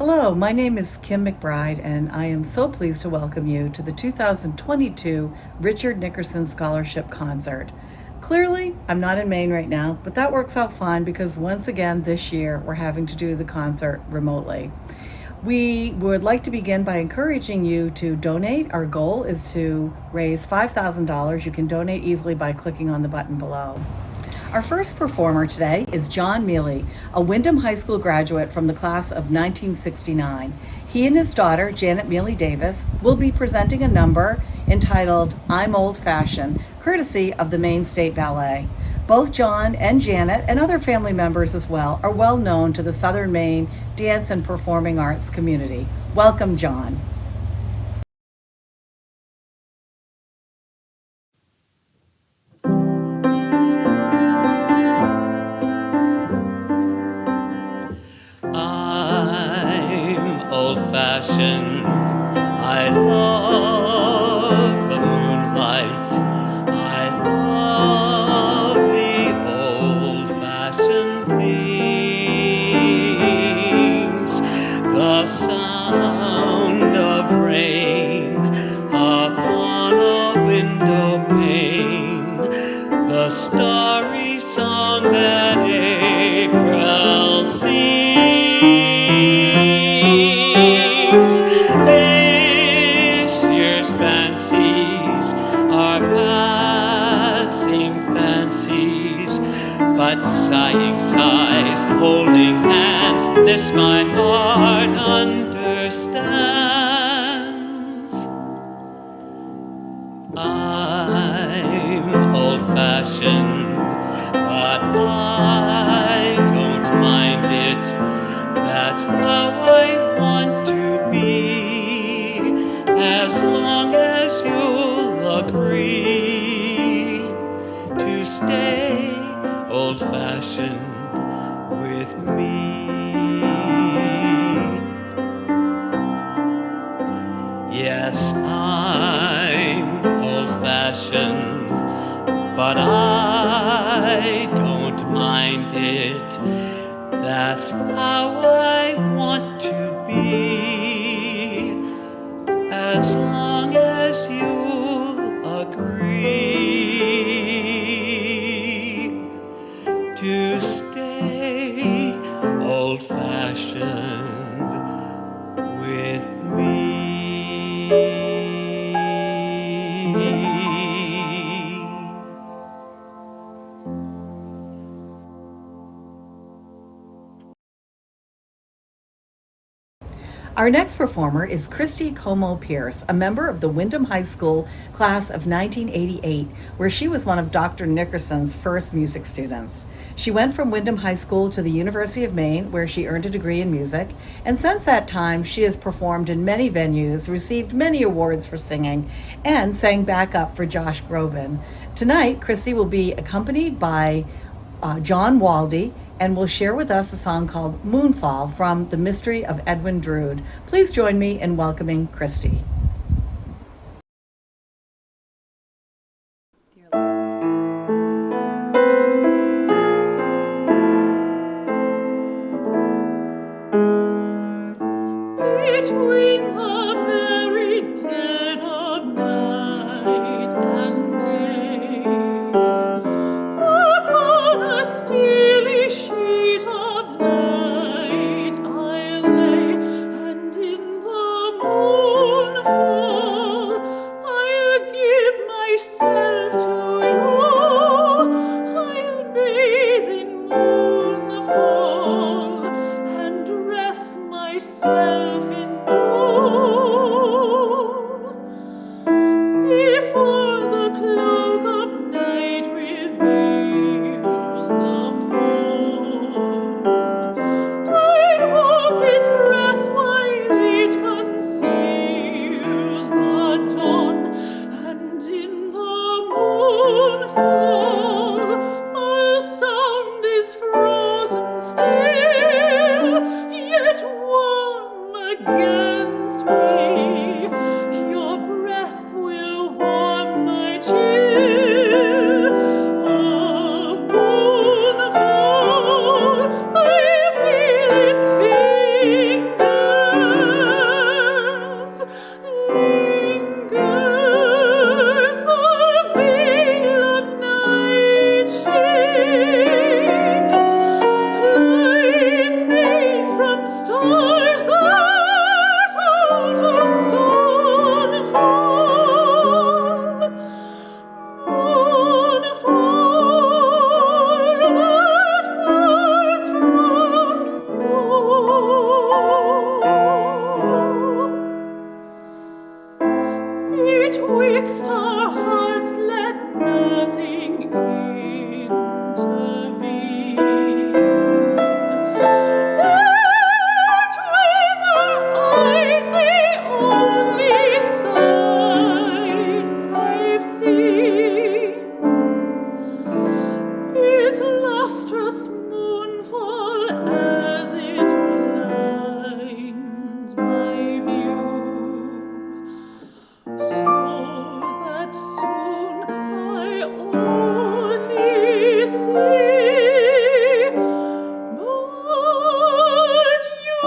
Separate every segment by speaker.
Speaker 1: Hello, my name is Kim McBride, and I am so pleased to welcome you to the 2022 Richard Nickerson Scholarship Concert. Clearly, I'm not in Maine right now, but that works out fine because once again this year we're having to do the concert remotely. We would like to begin by encouraging you to donate. Our goal is to raise $5,000. You can donate easily by clicking on the button below. Our first performer today is John Mealy, a Windham High School graduate from the class of 1969. He and his daughter, Janet Mealy Davis, will be presenting a number entitled I'm Old Fashioned, courtesy of the Maine State Ballet. Both John and Janet, and other family members as well, are well known to the Southern Maine dance and performing arts community. Welcome, John.
Speaker 2: I'm old-fashioned. I love the moonlight. I love the old-fashioned things. The sound of rain upon a window pane. The starry song that April sings. This year's fancies are passing fancies, but sighing sighs, holding hands, this my heart understands. I'm old-fashioned, but I don't mind it. That's how I want to be, as long as you'll agree to stay old-fashioned with me. Yes, I'm old-fashioned, but I don't mind it. That's how I want to be, as long as you'll agree to stay old-fashioned with me.
Speaker 1: Our next performer is Christy Como Pierce, a member of the Windham High School class of 1988, where she was one of Dr. Nickerson's first music students. She went from Windham High School to the University of Maine, where she earned a degree in music, and since that time she has performed in many venues, received many awards for singing, and sang backup for Josh Groban. Tonight, Christy will be accompanied by John Waldy, and will share with us a song called Moonfall from The Mystery of Edwin Drood. Please join me in welcoming Christy.
Speaker 3: Between the very dead of night and day, upon a steely sheet of light I lay, and in the moonfall I'll give myself to you. I'll bathe in moonfall and rest myself in before the cloak of night reveals the morn. Time holds its breath while it conceals the dawn, and in the moonfall all sound is frozen still, yet warm against me. Your breath will warm my chill. Against our hearts let nothing intervene. Yet with our eyes the only sight I've seen is lustrous moonfall as it blinds my view, so that soon I only see but you.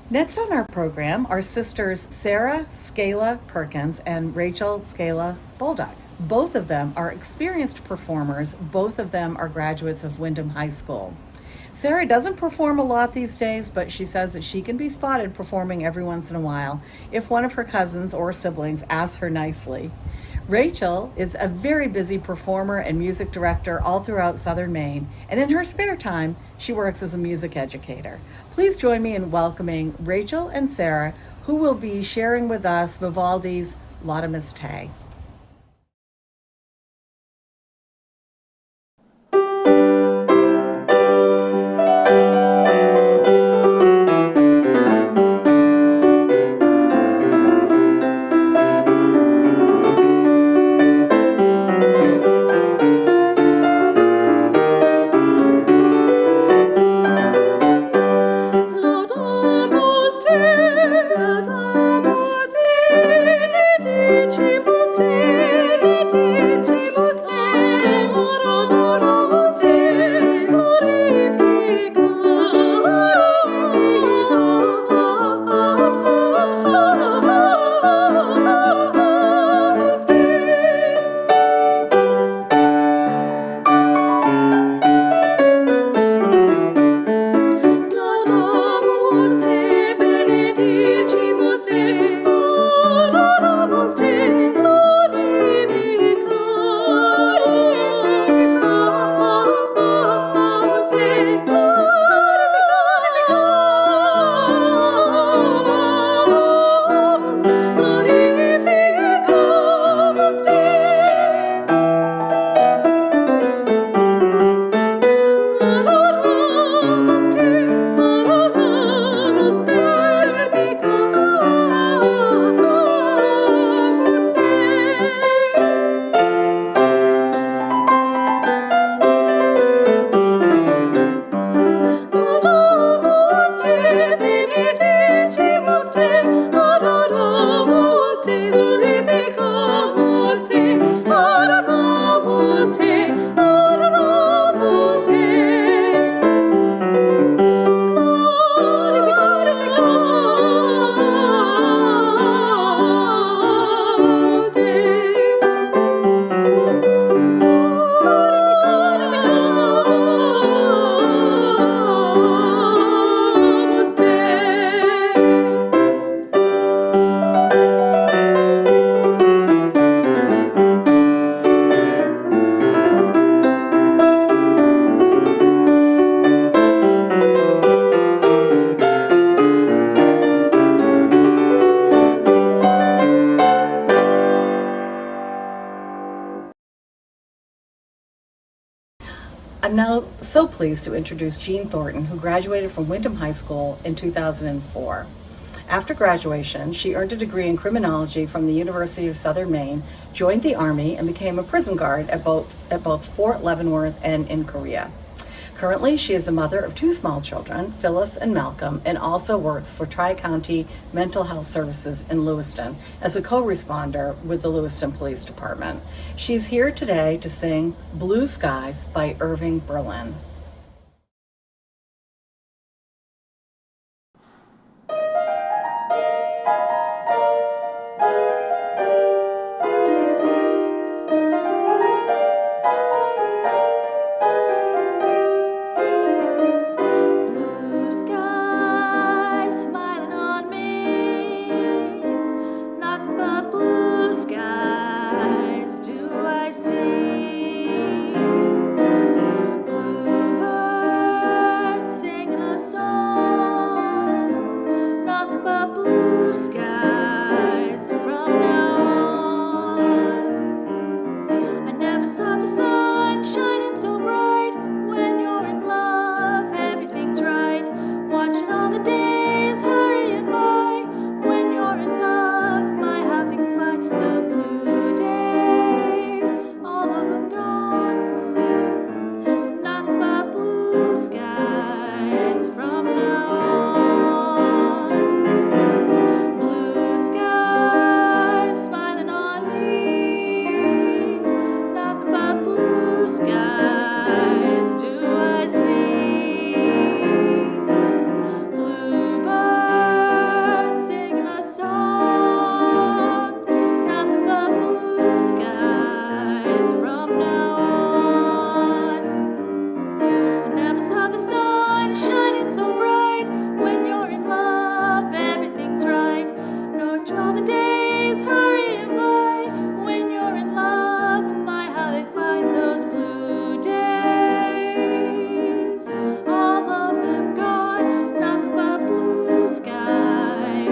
Speaker 1: Next on our program are sisters Sarah Scala Perkins and Rachel Scala Bolduck. Both of them are experienced performers. Both of them are graduates of Windham High School. Sarah doesn't perform a lot these days, but she says that she can be spotted performing every once in a while if one of her cousins or siblings asks her nicely. Rachel is a very busy performer and music director all throughout Southern Maine, and in her spare time, she works as a music educator. Please join me in welcoming Rachel and Sarah, who will be sharing with us Vivaldi's Laudamus Te.
Speaker 3: Laudamus te, laudamus te, benedicimus te, benedicimus te, laudamus te, glorificamus te. Laudamus te, benedicimus te, laudamus te, glorificamus te, glorificamus te. Laudamus te, laudamus te, glorificamus te. Laudamus te, benedicimus te, laudamus te, glorificamus te, laudamus te, laudamus te. Glorificamus te. Glorificamus te.
Speaker 1: I'm now so pleased to introduce Jean Thornton, who graduated from Windham High School in 2004. After graduation, she earned a degree in criminology from the University of Southern Maine, joined the Army, and became a prison guard at both Fort Leavenworth and in Korea. Currently, she is a mother of two small children, Phyllis and Malcolm, and also works for Tri-County Mental Health Services in Lewiston as a co-responder with the Lewiston Police Department. She's here today to sing Blue Skies by Irving Berlin.
Speaker 3: Blue skies smiling on me, nothing but blue skies do I see. saw the sun shining so bright. When you're in love, everything's right. Watching all the days hurrying by. When you're in love, my how things fly. The blue days, all of them gone. Nothing but blue skies from now on. Blue skies smiling on me. Nothing but blue skies do I see. Bluebirds singing a song. Nothing but blue skies from now on. I never saw the sun shining so bright. When you're in love, everything's right. Watching all the days hurrying by. When you're in love, my how they find those blue days. All of them gone, nothing but blue sky.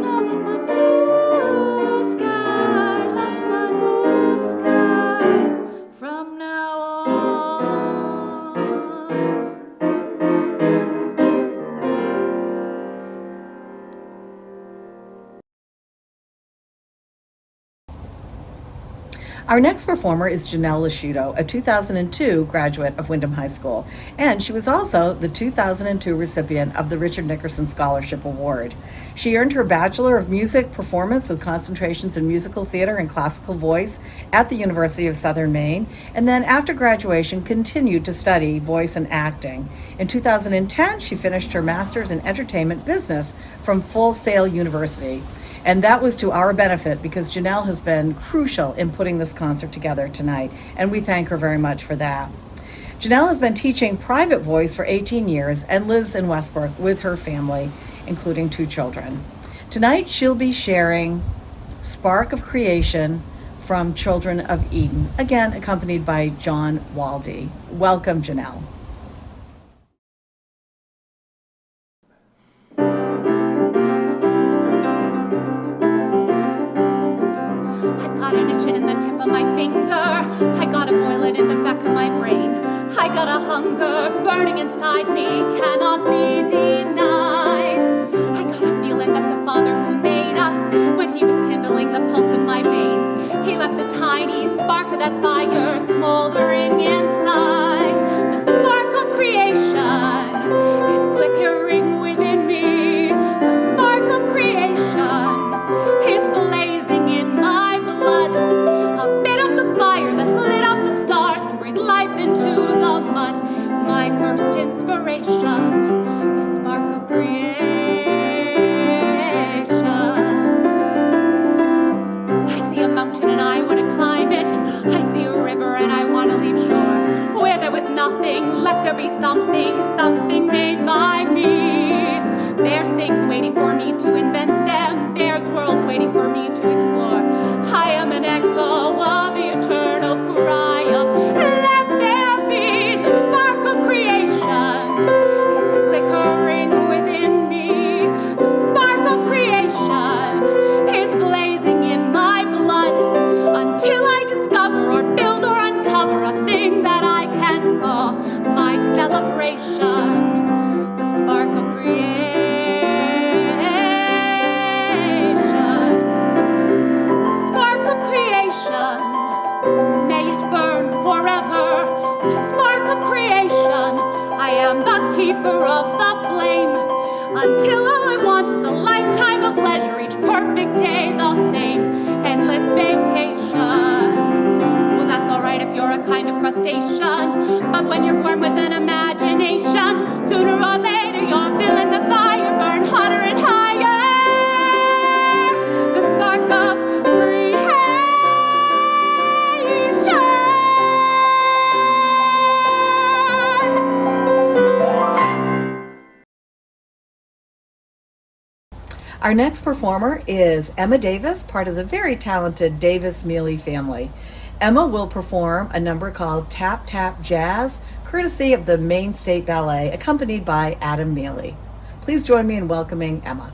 Speaker 3: Nothing but blue sky. Nothing but blue skies from now on.
Speaker 1: Our next performer is Janelle Lasciuto, a 2002 graduate of Windham High School, and she was also the 2002 recipient of the Richard Nickerson Scholarship Award. She earned her Bachelor of Music Performance with concentrations in musical theater and classical voice at the University of Southern Maine, and then after graduation continued to study voice and acting. In 2010, she finished her Master's in Entertainment Business from Full Sail University. And that was to our benefit because Janelle has been crucial in putting this concert together tonight, and we thank her very much for that. Janelle has been teaching private voice for 18 years and lives in Westbrook with her family, including 2 children. Tonight she'll be sharing Spark of Creation from Children of Eden, again accompanied by John Waldy. Welcome, Janelle.
Speaker 3: I've got an itching in the tip of my finger. I got a boiling in the back of my brain. I got a hunger burning inside me, cannot be denied. I got a feeling that the Father who made us, when he was kindling the pulse in my veins, he left a tiny spark of that fire smoldering inside. The spark of creation is flickering within me. The spark of creation is blazing in my blood. A bit of the fire that lit up the stars and breathed life into the mud. My first inspiration, the spark of creation. I see a mountain and I want to climb it. I see a river and I want to leave shore. Where there was nothing, let there be something, something made by me. There's things waiting for me to invent them. There's worlds waiting for me to explore. I am an echo of the eternal cry of let there be. The spark of creation is flickering within me. The spark of creation is blazing in my blood until I discover or build or uncover a thing that I can call my celebration. The spark of creation. May it burn forever. The spark of creation. I am the keeper of the flame. Until all I want is a lifetime of pleasure, each perfect day the same. Endless vacation. Well, that's alright if you're a kind of crustacean. But when you're born with an imagination, sooner or later you're feeling the fire burn hotter and higher. The spark of creation.
Speaker 1: Our next performer is Emma Davis, part of the very talented Davis-Mealy family. Emma will perform a number called Tap Tap Jazz, courtesy of the Maine State Ballet, accompanied by Adam Mealy. Please join me in welcoming Emma.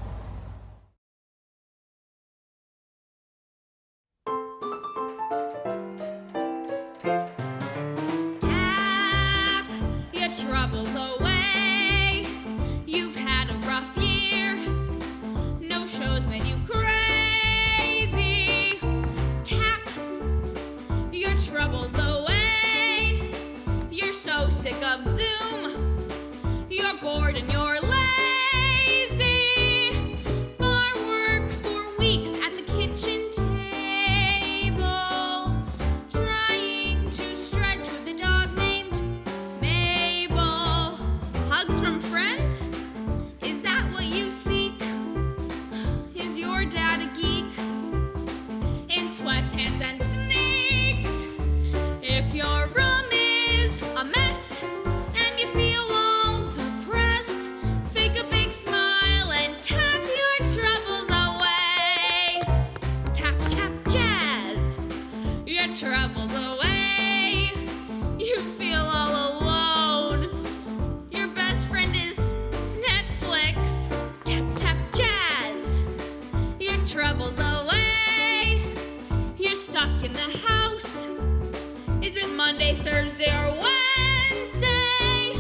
Speaker 4: Monday, Thursday, or Wednesday,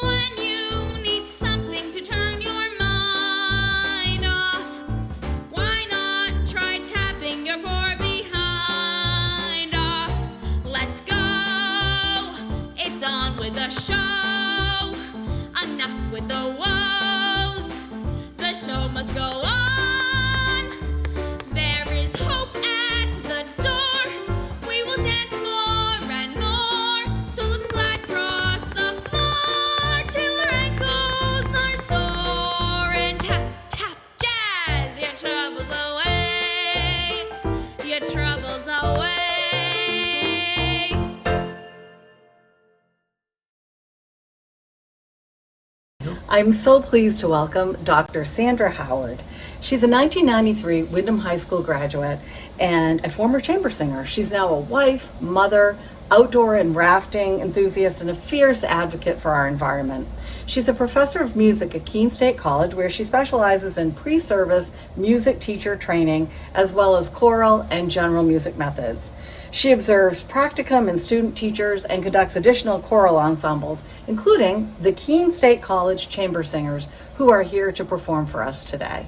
Speaker 4: when you need something to turn your mind off, why not try tapping your poor behind off? Let's go, it's on with the show. Enough with the woes, the show must go on. There is hope at the door, we will dance more and more. So let's glide across the floor till our ankles are sore. And tap, tap, jazz, your troubles away, your troubles away.
Speaker 1: I'm so pleased to welcome Dr. Sandra Howard. She's a 1993 Windham High School graduate and a former chamber singer. She's now a wife, mother, outdoor and rafting enthusiast, and a fierce advocate for our environment. She's a professor of music at Keene State College, where she specializes in pre-service music teacher training, as well as choral and general music methods. She observes practicum in student teachers and conducts additional choral ensembles, including the Keene State College Chamber Singers, who are here to perform for us today.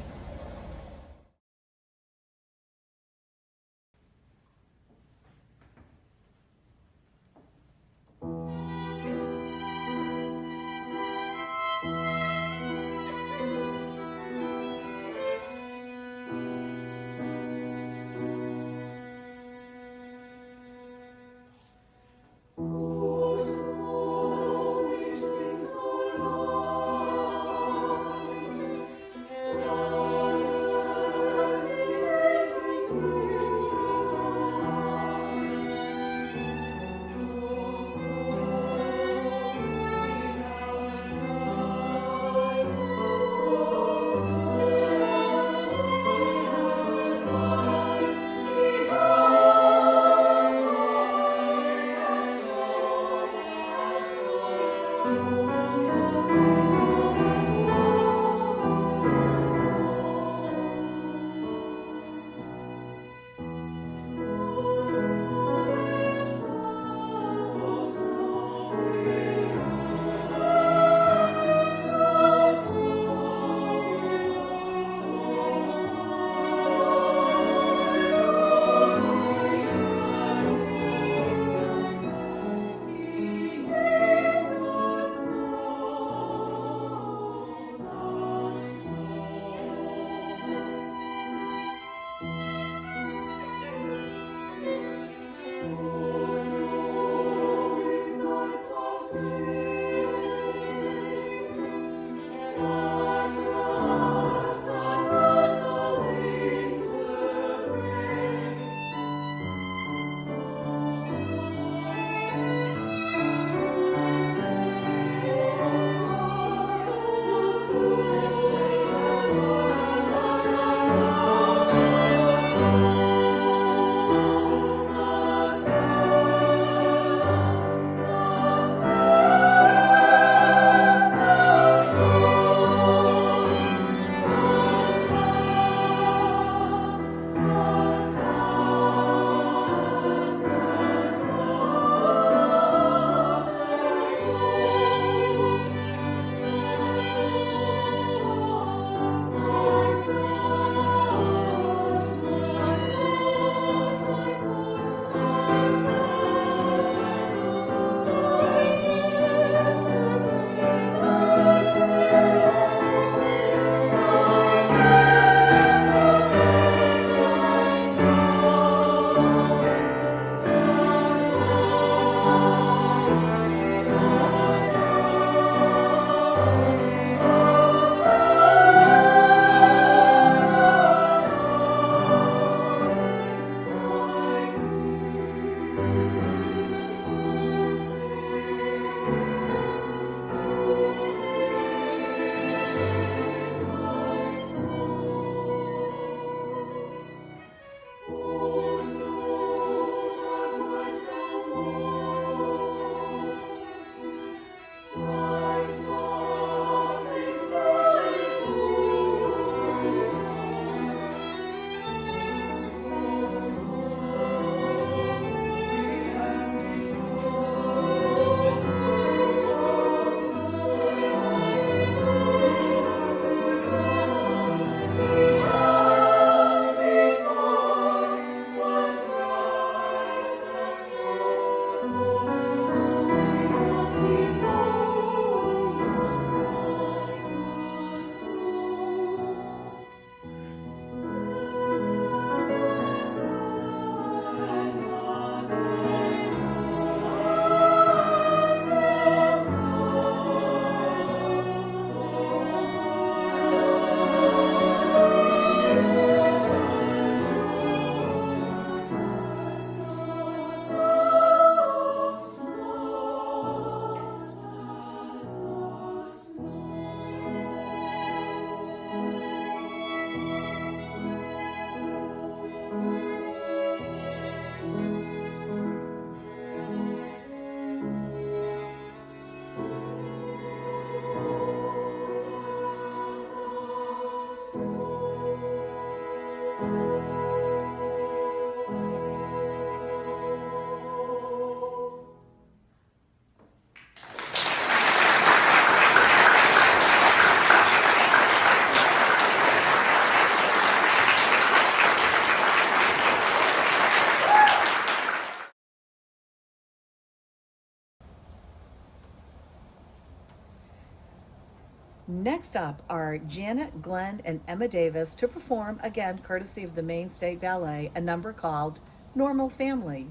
Speaker 1: Next up are Janet, Glenn, and Emma Davis to perform, again courtesy of the Maine State Ballet, a number called Normal Family.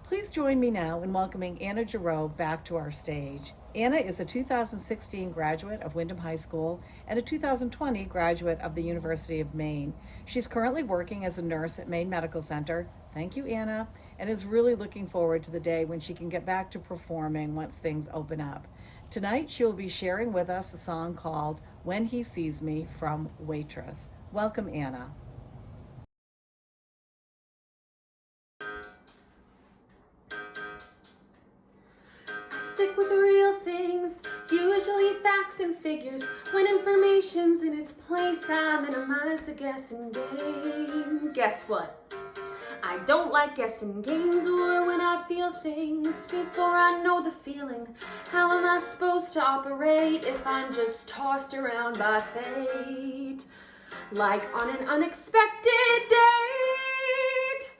Speaker 1: Please join me now in welcoming Anna Giroux back to our stage. Anna is a 2016 graduate of Windham High School and a 2020 graduate of the University of Maine. She's currently working as a nurse at Maine Medical Center. Thank you, Anna, and is really looking forward to the day when she can get back to performing once things open up. Tonight, she will be sharing with us a song called When He Sees Me from Waitress. Welcome, Anna.
Speaker 5: Stick with the real things, usually facts and figures. When information's in its place, I minimize the guessing game. Guess what? I don't like guessing games or when I feel things before I know the feeling. How am I supposed to operate if I'm just tossed around by fate? Like on an unexpected date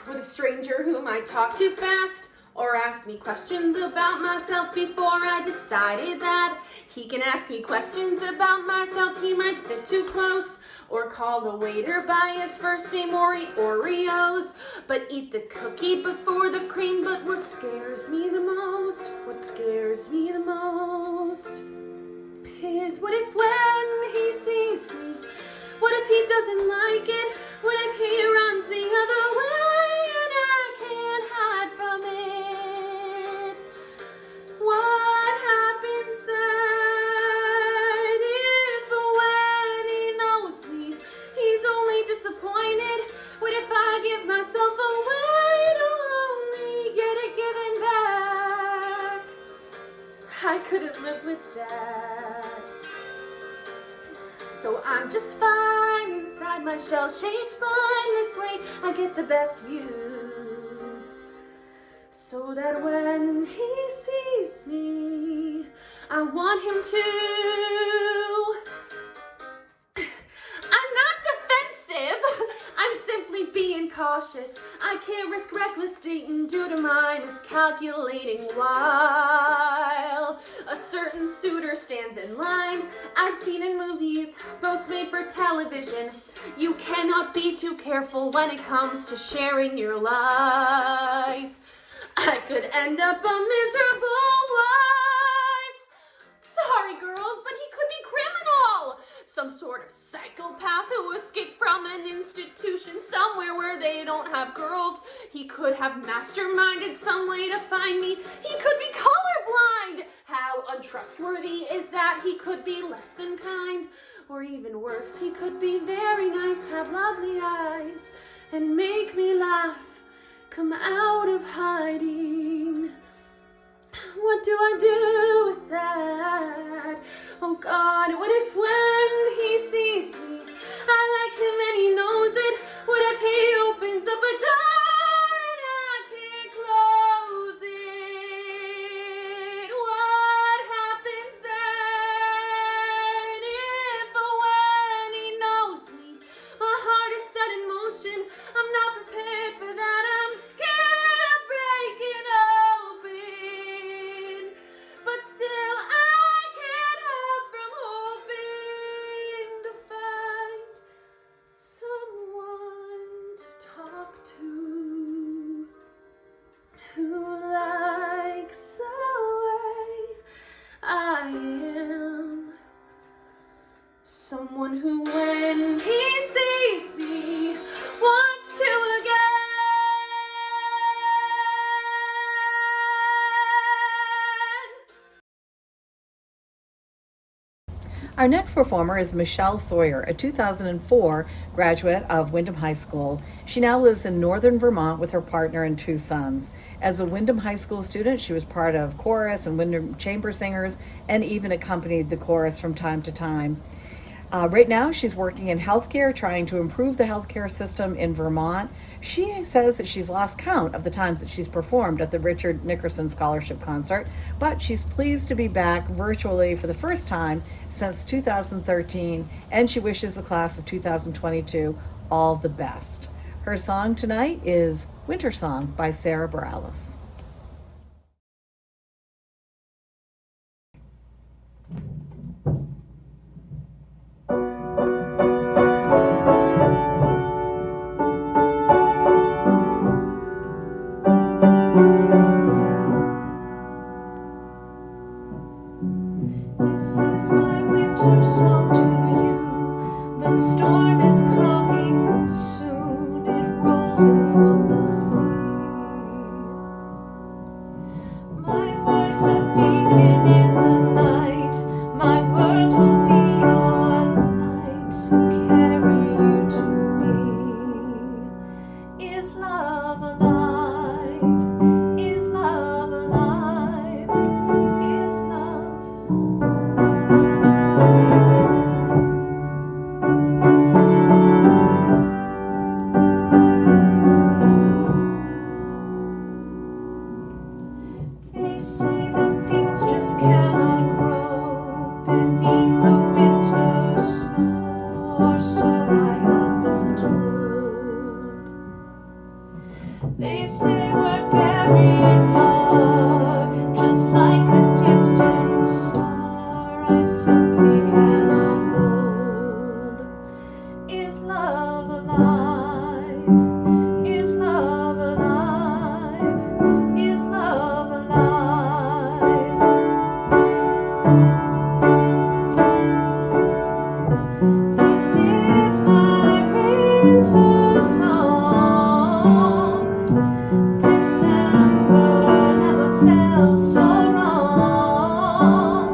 Speaker 5: with a stranger whom I talk too fast, or asked me questions about myself before I decided that he can ask me questions about myself. He might sit too close or call the waiter by his first name or eat Oreos, but eat the cookie before the cream. But what scares me the most, is what if when he sees me, what if he doesn't like it, what if he runs the other way and I can't hide from it? What happens then if when he knows me, he's only disappointed? What if I give myself away to only get it given back? I couldn't live with that. So I'm just fine inside my shell-shaped mind. This way I get the best view, so that when he sees me, I want him to. I'm not defensive, I'm simply being cautious. I can't risk reckless dating due to my miscalculating while a certain suitor stands in line. I've seen in movies, both made for television. You cannot be too careful when it comes to sharing your life. I could end up a miserable wife. Sorry, girls, but he could be criminal. Some sort of psychopath who escaped from an institution somewhere where they don't have girls. He could have masterminded some way to find me. He could be colorblind. How untrustworthy is that? He could be less than kind. Or even worse, he could be very nice, have lovely eyes, and make me laugh, come out of hiding. what do I do with that? Oh God, what if when he sees me, I like him and he knows it? What if he opens up a door and I can't close it? What happens then if when he knows me, my heart is set in motion? I'm not prepared for that. I'm scared of breaking open, but still I can't help from hoping to find someone to talk to who likes the way I am. Someone who, when he sees me, wants to again.
Speaker 1: Our next performer is Michelle Sawyer, a 2004 graduate of Windham High School. She now lives in northern Vermont with her partner and 2 sons. As a Windham High School student, she was part of chorus and Windham Chamber Singers and even accompanied the chorus from time to time. Right now, she's working in healthcare, trying to improve the healthcare system in Vermont. She says that she's lost count of the times that she's performed at the Richard Nickerson Scholarship Concert, but she's pleased to be back virtually for the first time since 2013, and she wishes the class of 2022 all the best. Her song tonight is Winter Song by Sarah Bareilles.
Speaker 6: This is my winter song to you. The storm is coming soon. It rolls in from the sea. My voice a beacon in the night. My words will be your light to carry you to me. Is love alive? Is love alive? Is love? They say that things just cannot grow beneath the winter snow, or so I have been told. They say we're buried far, just like a distant star I simply cannot hold. Is love alive? Is love alive? Is love alive? This is my winter song. December never felt so wrong.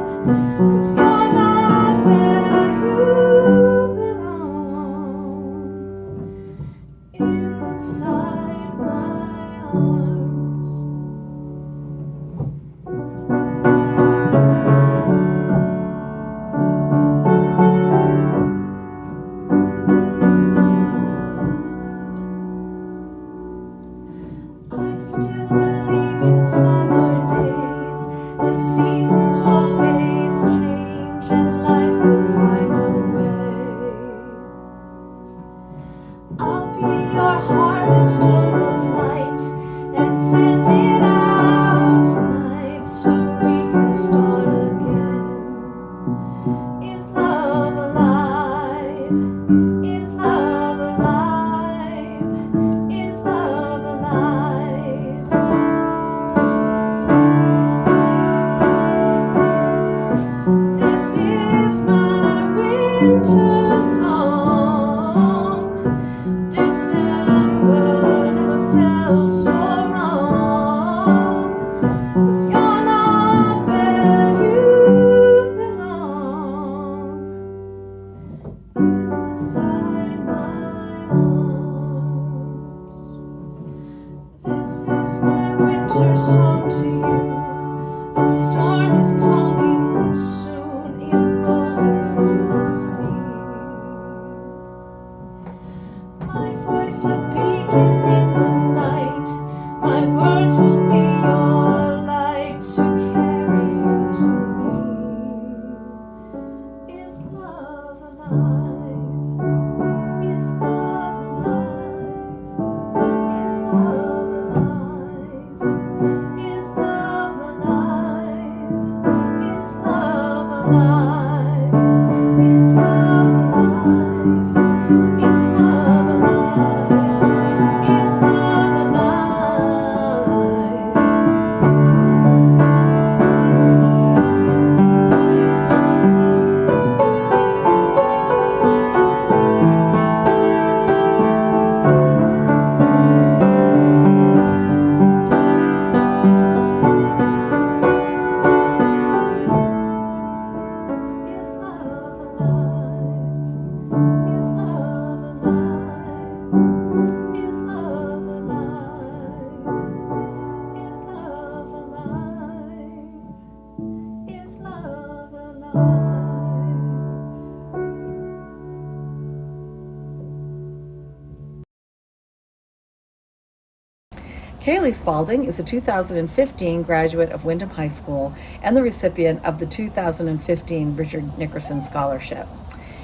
Speaker 1: Kaylee Spalding is a 2015 graduate of Windham High School and the recipient of the 2015 Richard Nickerson Scholarship.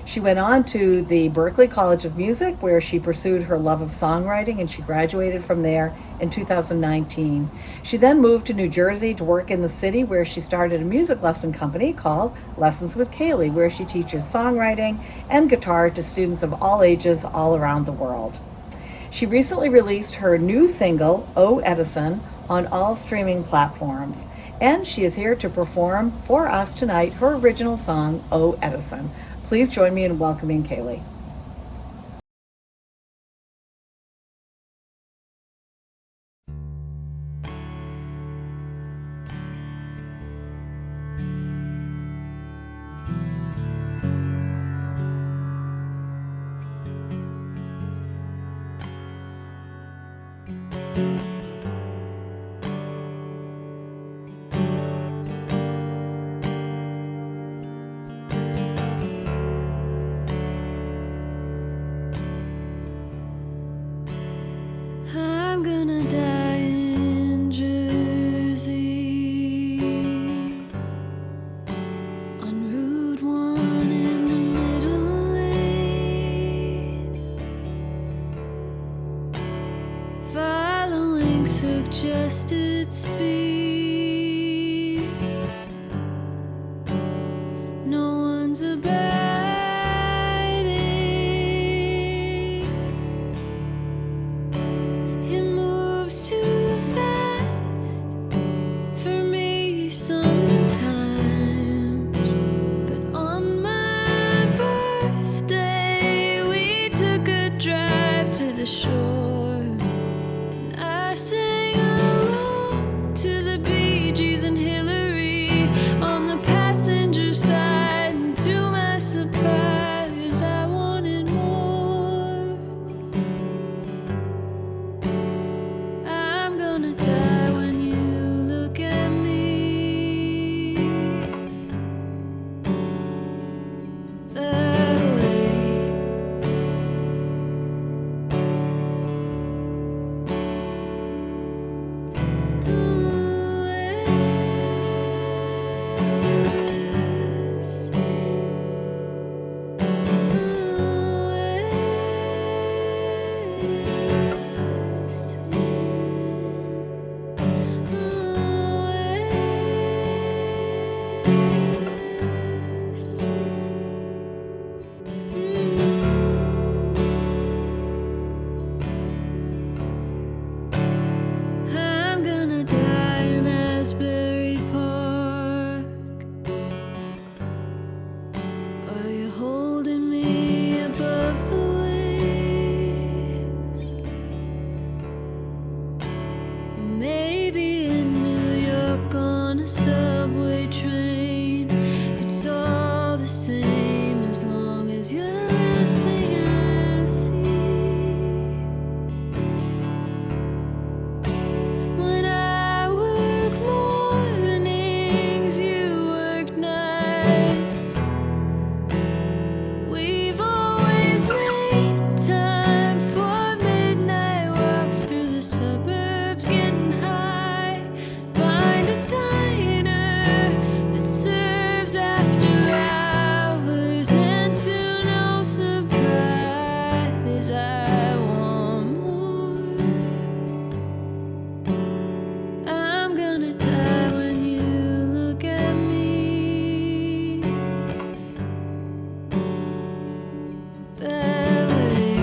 Speaker 1: She went on to the Berklee College of Music, where she pursued her love of songwriting, and she graduated from there in 2019. She then moved to New Jersey to work in the city, where she started a music lesson company called Lessons with Kaylee, where she teaches songwriting and guitar to students of all ages all around the world. She recently released her new single, Oh Edison, on all streaming platforms, and she is here to perform for us tonight her original song, Oh Edison. Please join me in welcoming Kaylee.
Speaker 6: I'm gonna die in Jersey on Route 1 in the middle lane, following suggested speeds. No one's abiding. It moves too fast for me sometimes. But on my birthday, we took a drive to the shore, and I sang along to the Bee Gees and Hillary on the passenger side. And to my surprise, I wanted more. I'm gonna die when you look at me that way. Ooh, Edison. Ooh, Edison. I'm gonna die in Asbury Park. Are you holding me above the waves? Maybe in New York on a subway train. It's all the same as long as you're the last thing I see. When I work mornings, you work nights. We've always made time for midnight walks through the suburbs, getting high. Find a diner that serves after hours, and to no surprise, I want more. I'm gonna die when you look at me that way.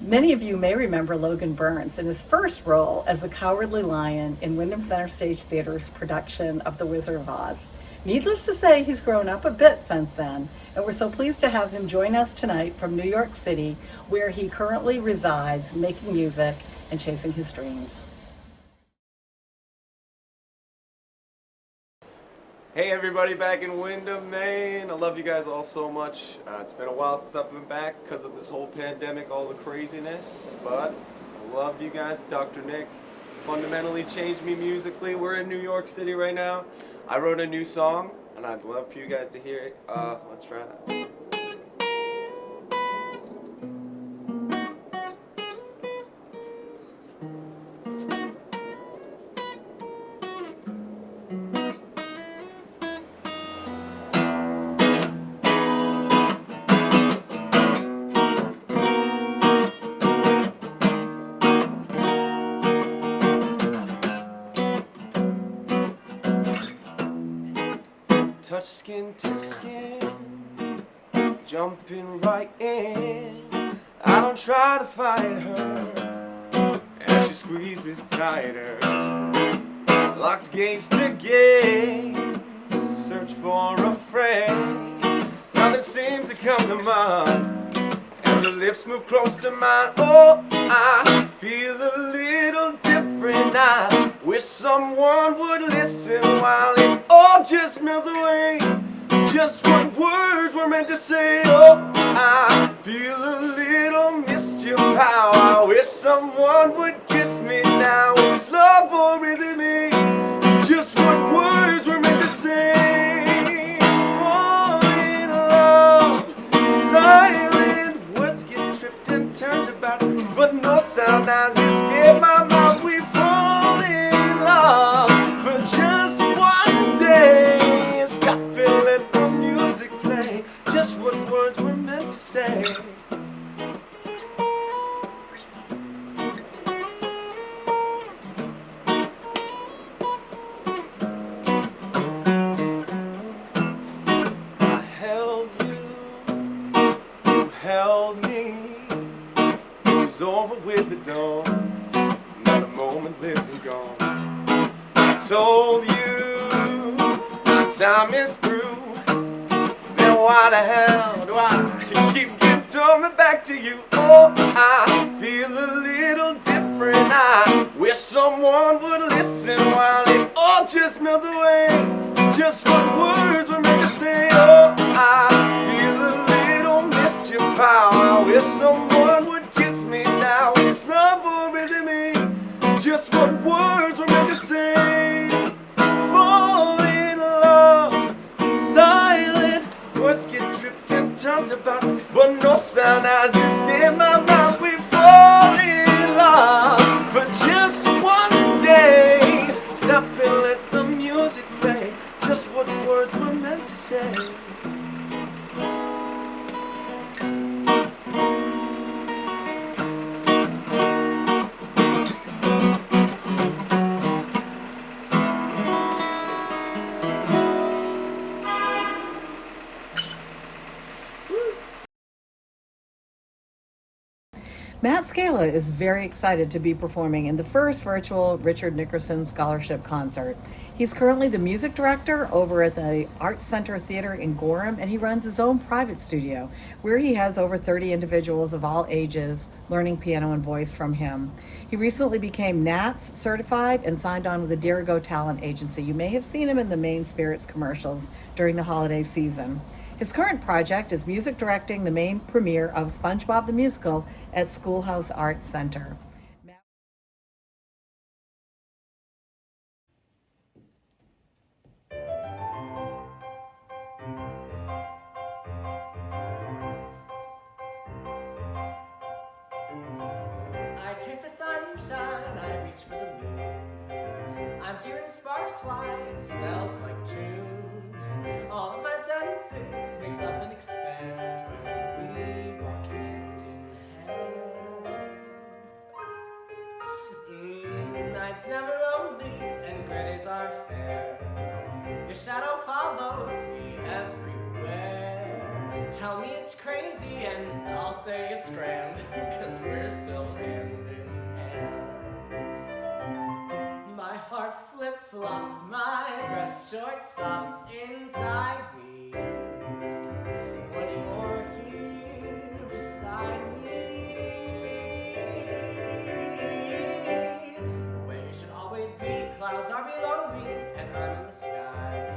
Speaker 1: Many of you may remember Logan Burns in his first role as the Cowardly Lion in Windham Center Stage Theater's production of The Wizard of Oz. Needless to say, he's grown up a bit since then, and we're so pleased to have him join us tonight from New York City, where he currently resides, making music and chasing his dreams.
Speaker 7: Hey everybody back in Windham, Maine. I love you guys all so much. It's been a while since I've been back because of this whole pandemic, all the craziness. But I love you guys. Dr. Nick fundamentally changed me musically. We're in New York City right now. I wrote a new song and I'd love for you guys to hear it. Let's try it. Touch skin to skin, jumping right in. I don't try to fight her as she squeezes tighter. Locked gaze to gaze, search for a phrase. Nothing seems to come to mind as her lips move close to mine. Oh, I feel a little different. I wish someone would listen while it all just melts away. Just what words were meant to say. Oh, I feel a little mischief. How I wish someone would kiss me now. Is this love or is it me? Just what words were meant to say. Fall in love, silent words get tripped and turned about, but no sound has escaped my mouth. We fall in love for just one day. Stop and let the music play. Just what words were meant to say. I held you, you held me. It was over with the dawn. Not a moment lived and gone. I told you my time is through. Then why the hell do I keep coming back to you? Oh, I feel a little different. I wish someone would listen while it all just melts away. Just what words were meant to say. Oh, I feel a little mischief. How I wish someone would kiss me now. Is this love or is it me? Just what words were meant to say. Fall in love, silent words get tripped and turned about, but no sound has escaped my mouth. We fall in love for just one day. Stop and let the music play. Just what words were meant to say.
Speaker 1: Matt Scala is very excited to be performing in the first virtual Richard Nickerson Scholarship Concert. He's currently the music director over at the Arts Center Theater in Gorham, and he runs his own private studio where he has over 30 individuals of all ages learning piano and voice from him. He recently became NATS certified and signed on with the Dirigo Talent Agency. You may have seen him in the Maine Spirits commercials during the holiday season. His current project is music directing the Maine premiere of SpongeBob the Musical at Schoolhouse Arts Center.
Speaker 8: I taste the sunshine, I reach for the moon. I'm hearing sparks fly, it smells like June. All of my senses mix up and expand when we walk hand in hand. Nights never lonely and gray days are fair. Your shadow follows me everywhere. tell me it's crazy and I'll say it's grand, 'cause we're still hand in hand. My heart flip-flops, my breath short stops inside me when you're here beside me. Where you should always be, clouds are below me and I'm in the sky.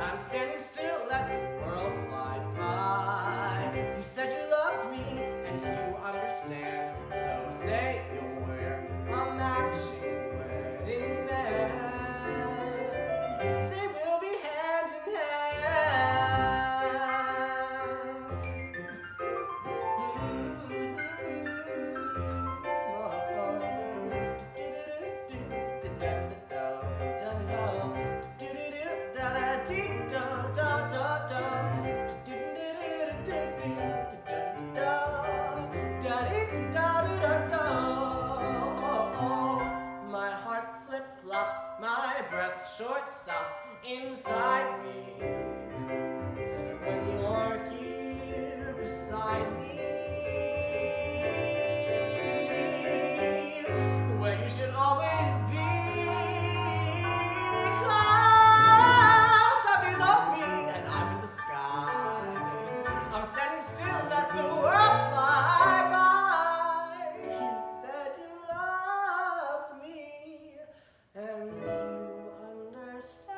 Speaker 8: I'm standing still, let the world fly by. You said you loved me and you understand, so say you'll wear a matching wedding band. Say we'll be hand in My heart flip-flops, my breath short stops inside me when you're here beside me. Where you should always be, clouds are below me and I'm in the sky. I'm standing still, let the world fly by. You said you loved me and you understand,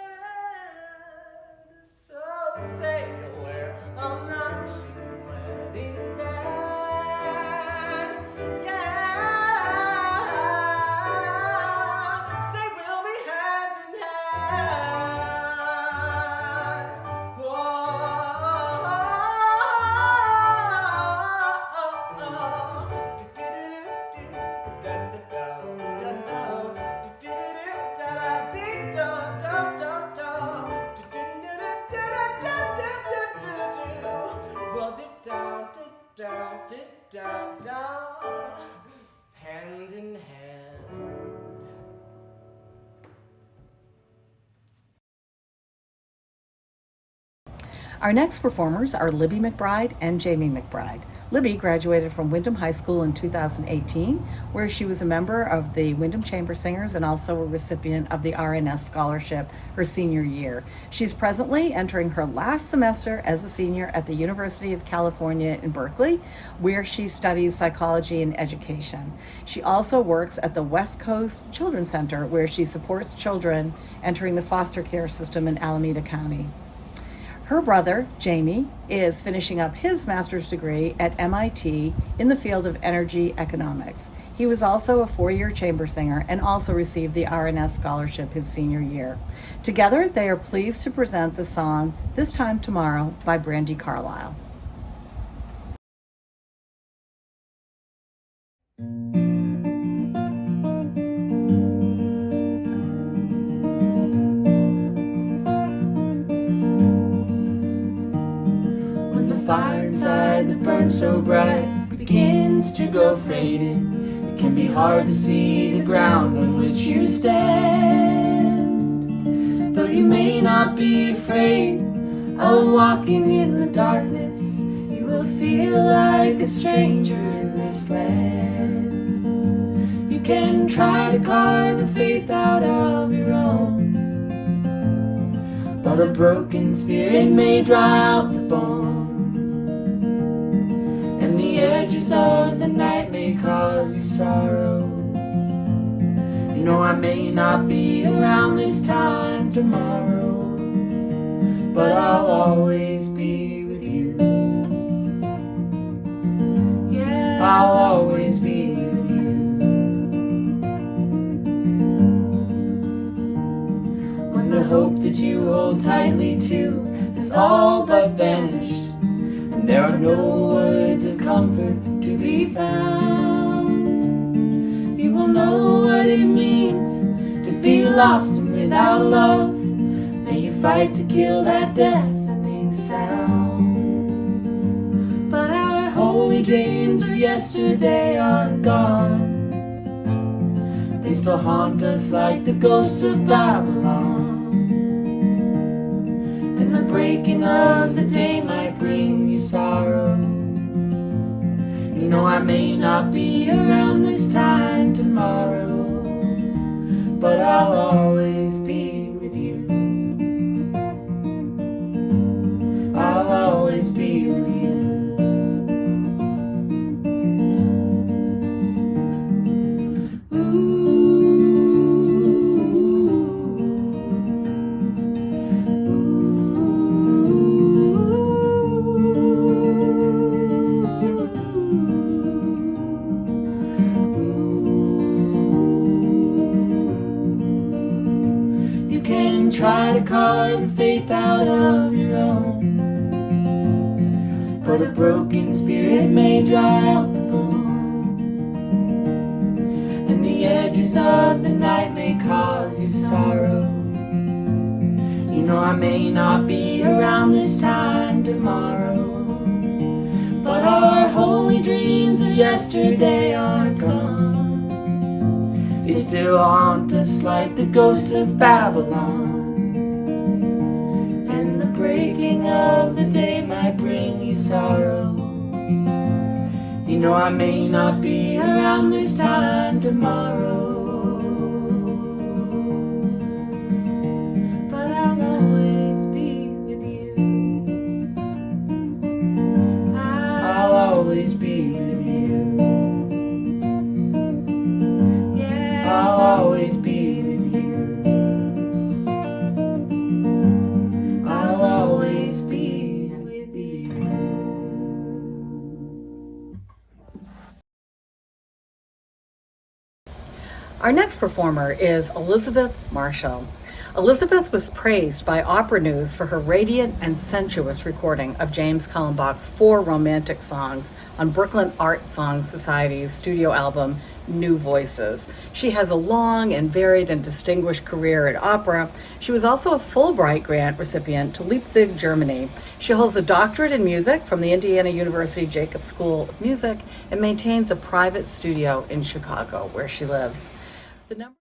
Speaker 8: so say you'll wear a matching wedding band. Yeah, say we'll be hand in hand. Hand in hand.
Speaker 1: Our next performers are Libby McBride and Jamie McBride. Libby graduated from Windham High School in 2018, where she was a member of the Windham Chamber Singers and also a recipient of the RNS Scholarship her senior year. She's presently entering her last semester as a senior at the University of California in Berkeley, where she studies psychology and education. She also works at the West Coast Children's Center, where she supports children entering the foster care system in Alameda County. Her brother, Jamie, is finishing up his master's degree at MIT in the field of energy economics. He was also a 4-year chamber singer and also received the RNS Scholarship his senior year. Together, they are pleased to present the song This Time Tomorrow by Brandi Carlile.
Speaker 9: Fire inside that burns so bright begins to go faded. It can be hard to see the ground on which you stand. Though you may not be afraid of walking in the darkness, you will feel like a stranger in this land. You can try to carve a faith out of your own, but a broken spirit may dry out the bone. And the edges of the night may cause you sorrow. You know I may not be around this time tomorrow, but I'll always be with you. Yeah, I'll always be with you. When the hope that you hold tightly to has all but vanished, there are no words of comfort to be found, you will know what it means to feel lost and without love. May you fight to kill that deafening sound. But our holy dreams of yesterday are gone. They still haunt us like the ghosts of Babylon. And the breaking of the day might bring you your sorrow. You know I may not be around this time tomorrow, but I'll always be with you. I'll always be with you. You can try to carve your faith out of your own, but a broken spirit may dry out the bone, and the edges of the night may cause you sorrow. You know I may not be around this time tomorrow, but our holy dreams of yesterday aren't gone. They still haunt us like the ghosts of Babylon, and the breaking of the day might bring you sorrow. You know I may not be around this time tomorrow, but I'll always be with you. I'll always be with you. I'll always be with you. I'll always be with you.
Speaker 1: Our next performer is Elizabeth Marshall. Elizabeth was praised by Opera News for her radiant and sensuous recording of James Cullenbach's 4 romantic songs on Brooklyn Art Song Society's studio album, New Voices. She has a long and varied and distinguished career at opera. She was also a Fulbright grant recipient to Leipzig, Germany. She holds a doctorate in music from the Indiana University Jacobs School of Music and maintains a private studio in Chicago, where she lives. The number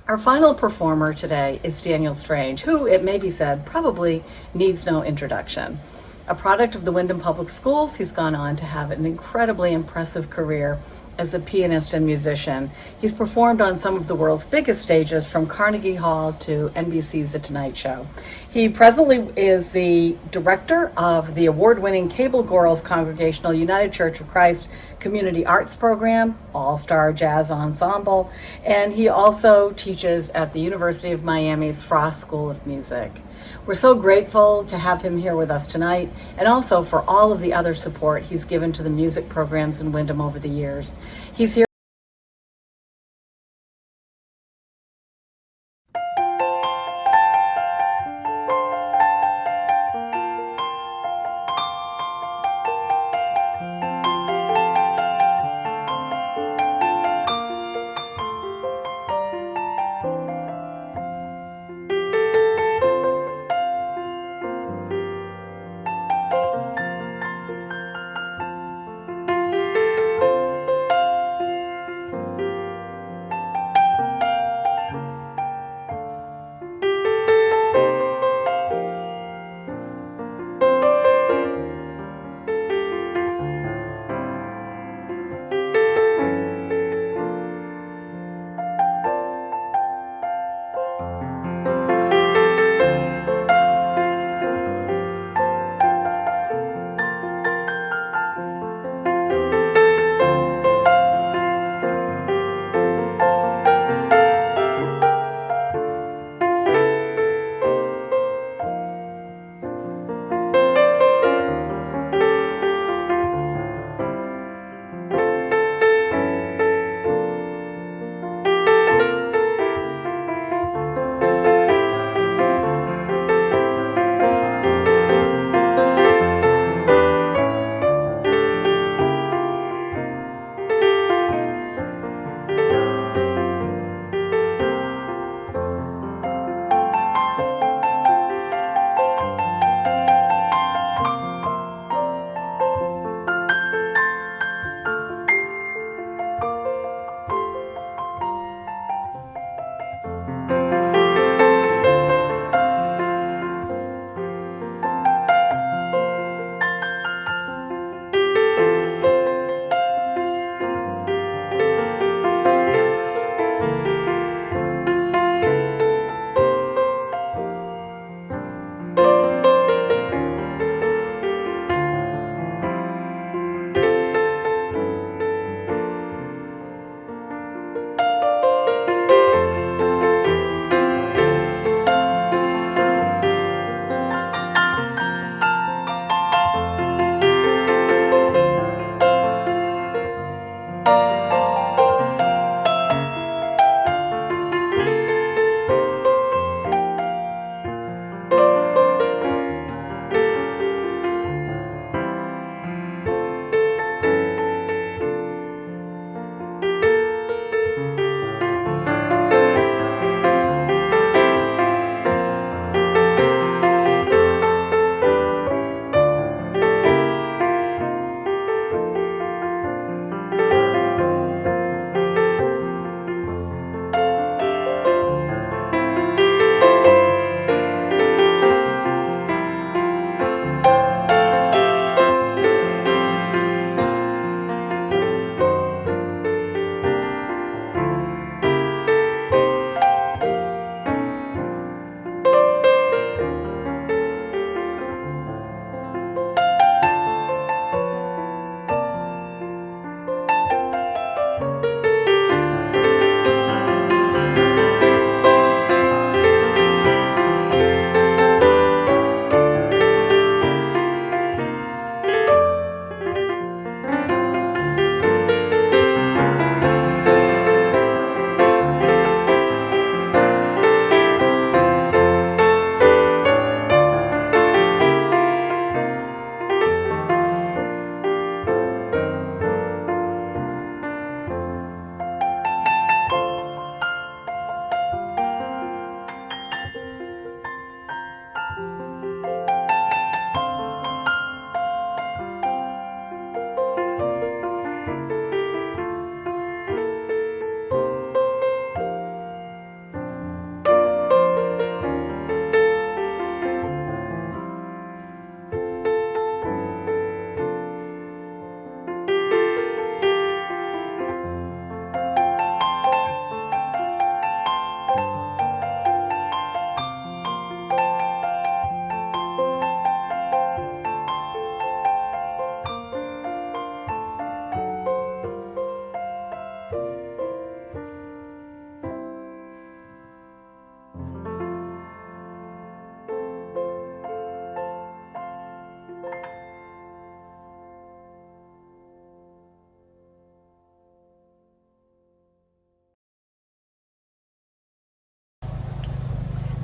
Speaker 1: Our final performer today is Daniel Strange, who, it may be said, probably needs no introduction. A product of the Windham Public Schools, he's gone on to have an incredibly impressive career as a pianist and musician. He's performed on some of the world's biggest stages, from Carnegie Hall to NBC's The Tonight Show. He presently is the director of the award-winning Cable Girls Congregational United Church of Christ Community Arts Program, All-Star Jazz Ensemble, and he also teaches at the University of Miami's Frost School of Music. We're so grateful to have him here with us tonight, and also for all of the other support he's given to the music programs in Windham over the years. He's here.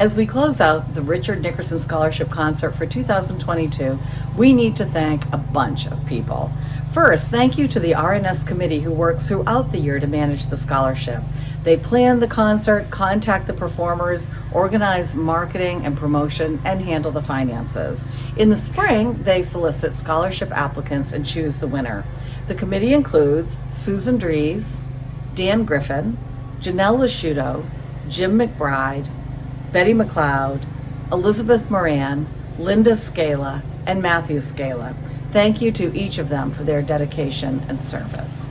Speaker 1: As we close out the Richard Nickerson Scholarship Concert for 2022, we need to thank a bunch of people. First, thank you to the RNS committee who works throughout the year to manage the scholarship. They plan the concert, contact the performers, organize marketing and promotion, and handle the finances. In the spring, they solicit scholarship applicants and choose the winner. The committee includes Susan Dries, Dan Griffin, Janelle Lasciuto, Jim McBride, Betty McLeod, Elizabeth Moran, Linda Scala, and Matthew Scala. Thank you to each of them for their dedication and service.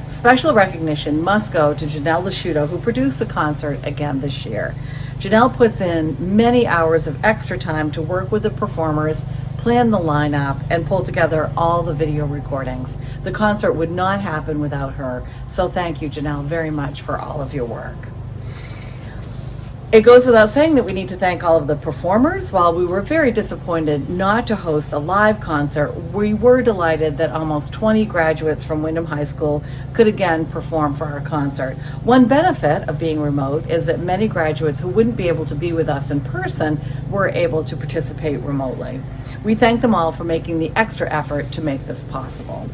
Speaker 1: Special recognition must go to Janelle Lasciuto, who produced the concert again this year. Janelle puts in many hours of extra time to work with the performers, plan the lineup, and pull together all the video recordings. The concert would not happen without her, so thank you, Janelle, very much for all of your work. It goes without saying that we need to thank all of the performers. While we were very disappointed not to host a live concert, we were delighted that almost 20 graduates from Windham High School could again perform for our concert. One benefit of being remote is that many graduates who wouldn't be able to be with us in person were able to participate remotely. We thank them all for making the extra effort to make this possible.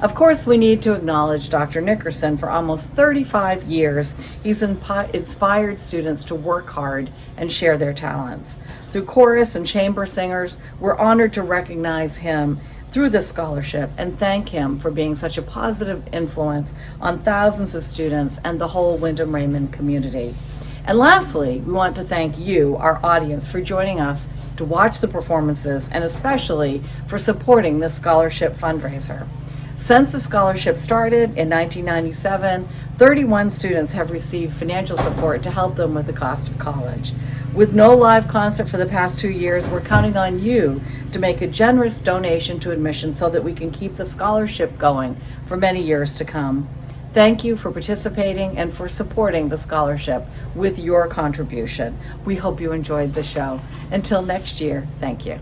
Speaker 1: Of course, we need to acknowledge Dr. Nickerson. For almost 35 years, he's inspired students to work hard and share their talents. Through chorus and chamber singers, we're honored to recognize him through this scholarship and thank him for being such a positive influence on thousands of students and the whole Windham Raymond community. And lastly, we want to thank you, our audience, for joining us to watch the performances and especially for supporting this scholarship fundraiser. Since the scholarship started in 1997, 31 students have received financial support to help them with the cost of college. With no live concert for the past 2 years, we're counting on you to make a generous donation to admission so that we can keep the scholarship going for many years to come. Thank you for participating and for supporting the scholarship with your contribution. We hope you enjoyed the show. Until next year, thank you.